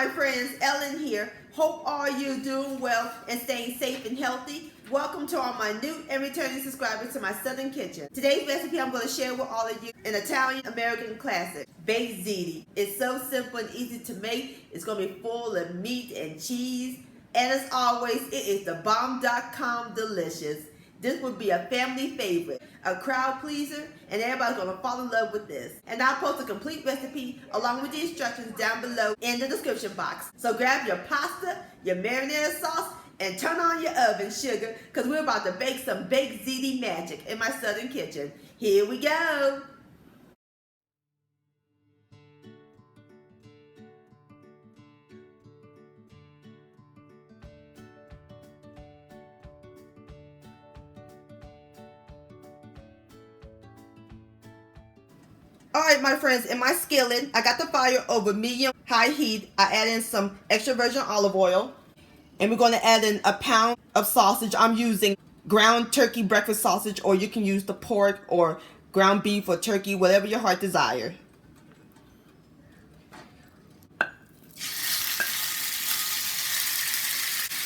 my friends, Ellen here. Hope all you doing well and staying safe and healthy. Welcome to all my new and returning subscribers to my Southern Kitchen. Today's recipe I'm going to share with all of you an Italian-American classic, baked ziti. It's so simple and easy to make. It's going to be full of meat and cheese. And as always, it is the bomb.com delicious. This would be a family favorite, a crowd pleaser, and everybody's gonna fall in love with this. And I'll post a complete recipe along with the instructions down below in the description box. So grab your pasta, your marinara sauce, and turn on your oven, sugar, because we're about to bake some baked ziti magic in my Southern kitchen. Here we go. Alright my friends, in my skillet, I got the fire over medium-high heat. I add in some extra virgin olive oil. And we're going to add in a pound of sausage. I'm using ground turkey breakfast sausage, or you can use the pork or ground beef or turkey, whatever your heart desire.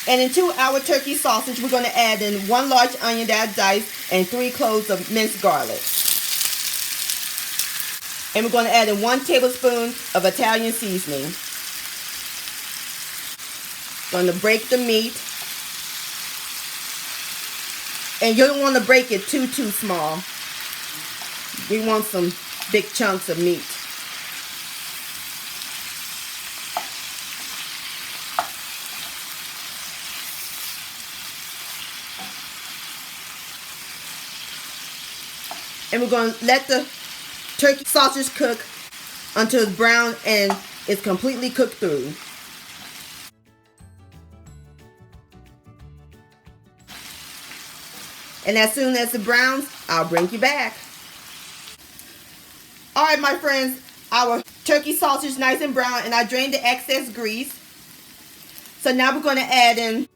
And into our turkey sausage, we're going to add in 1 large onion that I diced and 3 cloves of minced garlic. And we're going to add in 1 tablespoon of Italian seasoning. Going to break the meat. And you don't want to break it too small. We want some big chunks of meat. And we're going to let the turkey sausage cook until it's brown and it's completely cooked through. And as soon as it browns, I'll bring you back. Alright my friends, our turkey sausage is nice and brown and I drained the excess grease. So now we're going to add in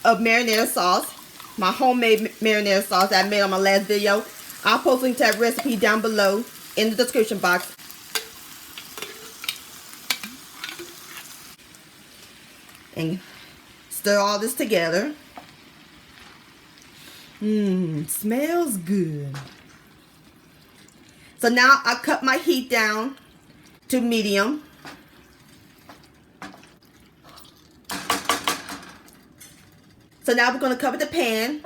a marinara sauce. My homemade marinara sauce that I made on my last video. I'll post a link to that recipe down below in the description box. And stir all this together. Smells good. So now I cut my heat down to medium. So now we're going to cover the pan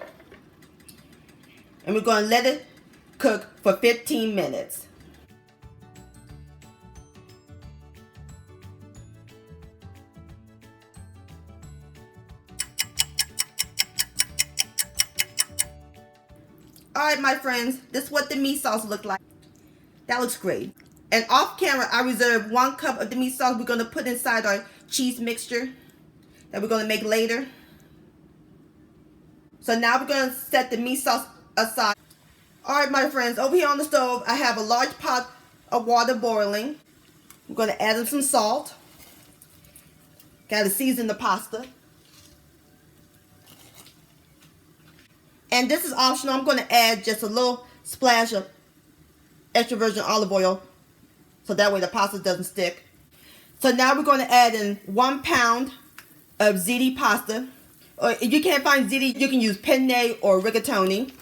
and we're going to let it cook for 15 minutes. Alright my friends, this is what the meat sauce looks like. That looks great. And off camera I reserved 1 cup of the meat sauce we're going to put inside our cheese mixture that we're going to make later. So now we're going to set the meat sauce aside. Alright my friends, over here on the stove I have a large pot of water boiling. I'm going to add in some salt. Got to season the pasta. And this is optional. I'm going to add just a little splash of extra virgin olive oil so that way the pasta doesn't stick. So now we're going to add in 1 pound of ziti pasta. Or if you can't find ziti, you can use penne or rigatoni.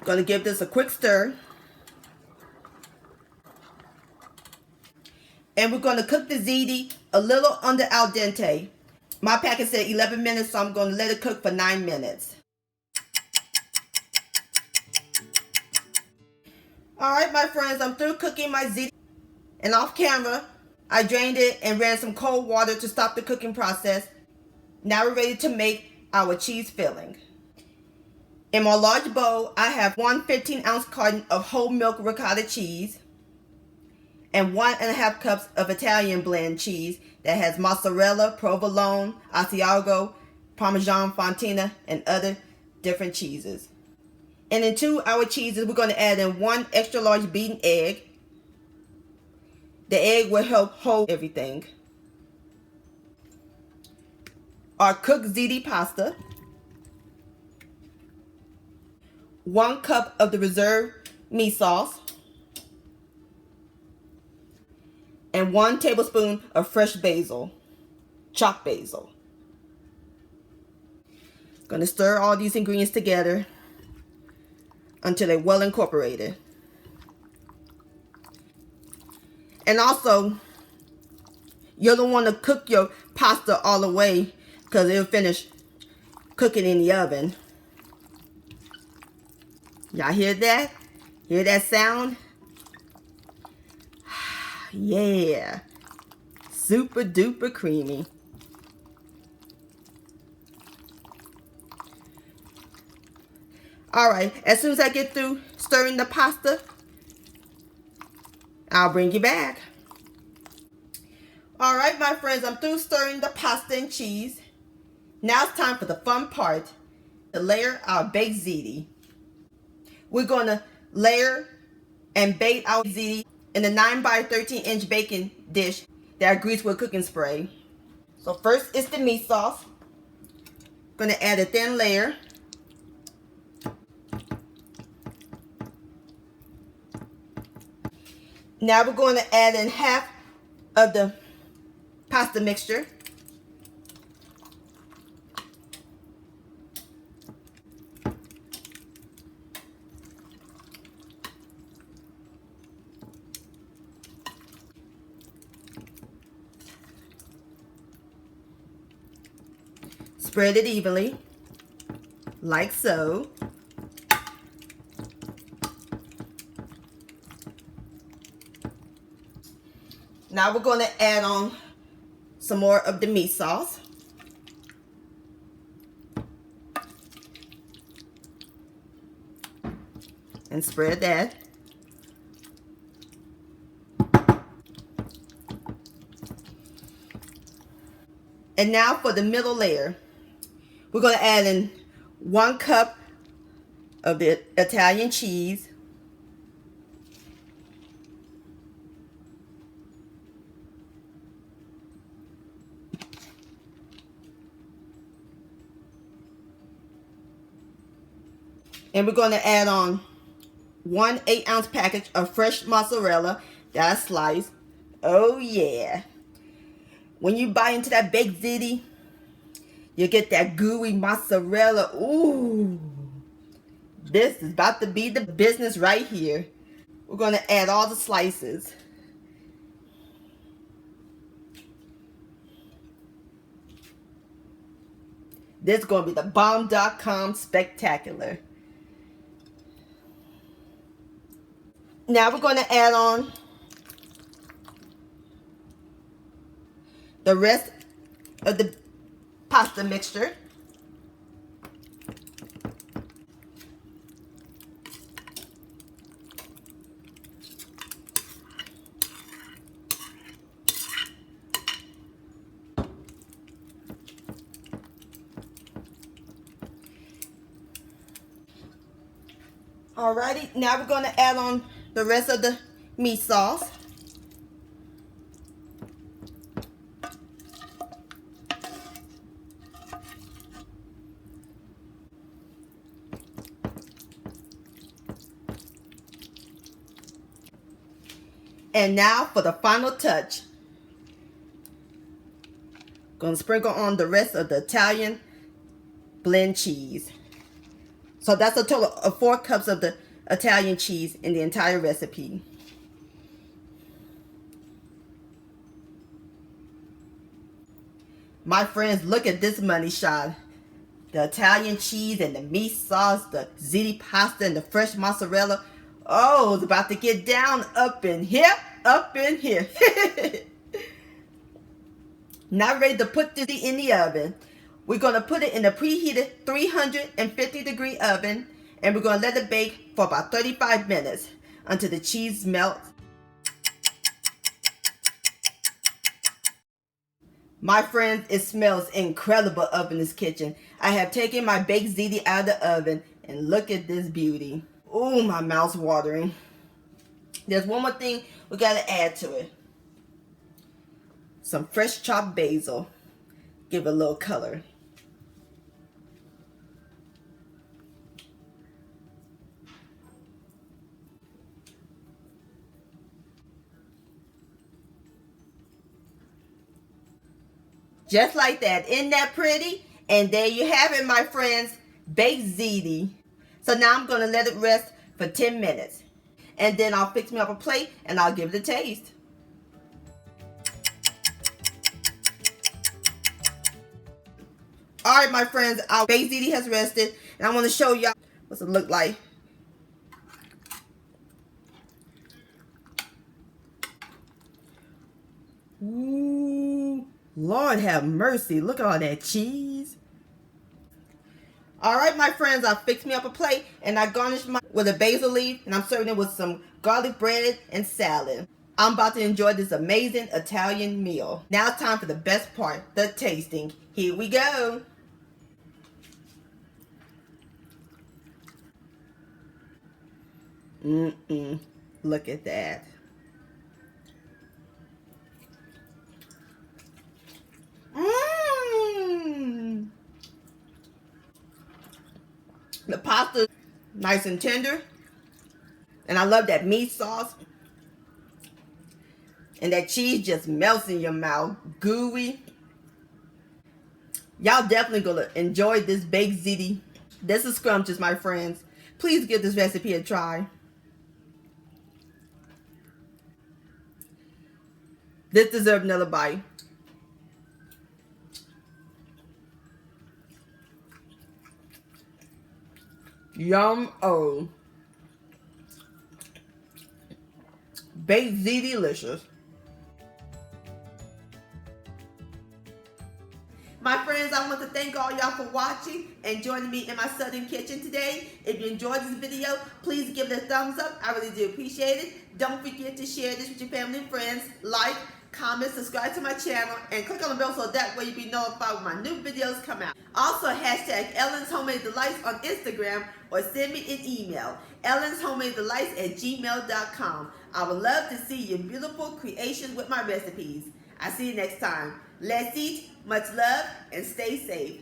Going to give this a quick stir. And we're going to cook the ziti a little under al dente. My packet said 11 minutes, so I'm going to let it cook for 9 minutes. Alright my friends, I'm through cooking my ziti. And off camera, I drained it and ran some cold water to stop the cooking process. Now we're ready to make our cheese filling. In my large bowl, I have 1 15-ounce carton of whole milk ricotta cheese and 1½ cups of Italian blend cheese that has mozzarella, provolone, Asiago, Parmesan Fontina, and other different cheeses. And into our cheeses, we're going to add in 1 extra large beaten egg. The egg will help hold everything. Our cooked ziti pasta. 1 cup of the reserved meat sauce, and 1 tablespoon of fresh basil, chopped basil. Gonna stir all these ingredients together until they're well incorporated. And also, you don't want to cook your pasta all the way because it'll finish cooking in the oven. Y'all hear that? Hear that sound? Yeah. Super duper creamy. Alright, as soon as I get through stirring the pasta, I'll bring you back. Alright, my friends, I'm through stirring the pasta and cheese. Now it's time for the fun part, to layer our baked ziti. We're going to layer and bake our ziti in a 9 by 13 inch baking dish that I greased with cooking spray. So first is the meat sauce. Going to add a thin layer. Now we're going to add in half of the pasta mixture. Spread it evenly, like so. Now we're going to add on some more of the meat sauce. And spread that. And now for the middle layer. We're going to add in 1 cup of the Italian cheese. And we're going to add on 1 8-ounce package of fresh mozzarella that I sliced. Oh yeah. When you bite into that baked ziti, you get that gooey mozzarella. Ooh. This is about to be the business right here. We're going to add all the slices. This is going to be the bomb.com spectacular. Now we're going to add on the rest of the pasta mixture. Alrighty, now we're going to add on the rest of the meat sauce. And now for the final touch. Gonna sprinkle on the rest of the Italian blend cheese. So that's a total of 4 cups of the Italian cheese in the entire recipe. My friends, look at this money shot. The Italian cheese and the meat sauce, the ziti pasta and the fresh mozzarella. Oh, it's about to get down up in here, up in here. Now ready to put this in the oven. We're going to put it in a preheated 350-degree oven, and we're going to let it bake for about 35 minutes until the cheese melts. My friends, it smells incredible up in this kitchen. I have taken my baked ziti out of the oven, and look at this beauty. Oh, my mouth's watering. There's one more thing we got to add to it. Some fresh chopped basil. Give it a little color. Just like that. Isn't that pretty? And there you have it, my friends. Baked ziti. So now I'm going to let it rest for 10 minutes. And then I'll fix me up a plate and I'll give it a taste. Alright, my friends, our baked ziti has rested. And I want to show y'all what's it look like. Ooh, Lord have mercy. Look at all that cheese. Alright, my friends, I fixed me up a plate and I garnished mine with a basil leaf, and I'm serving it with some garlic bread and salad. I'm about to enjoy this amazing Italian meal. Now it's time for the best part, the tasting. Here we go. Look at that. The pasta nice and tender. And I love that meat sauce. And that cheese just melts in your mouth. Gooey. Y'all definitely gonna enjoy this baked ziti. This is scrumptious, my friends. Please give this recipe a try. This deserves another bite. Yum-o. Baked ziti delicious. My friends, I want to thank all y'all for watching and joining me in my southern kitchen today. If you enjoyed this video, please give it a thumbs up. I really do appreciate it. Don't forget to share this with your family and friends. Like, comment, subscribe to my channel, and click on the bell so that way you'll be notified when my new videos come out. Also, hashtag Ellen's Homemade Delights on Instagram or send me an email, ellenshomemadedelights@gmail.com. I would love to see your beautiful creations with my recipes. I'll see you next time. Let's eat, much love, and stay safe.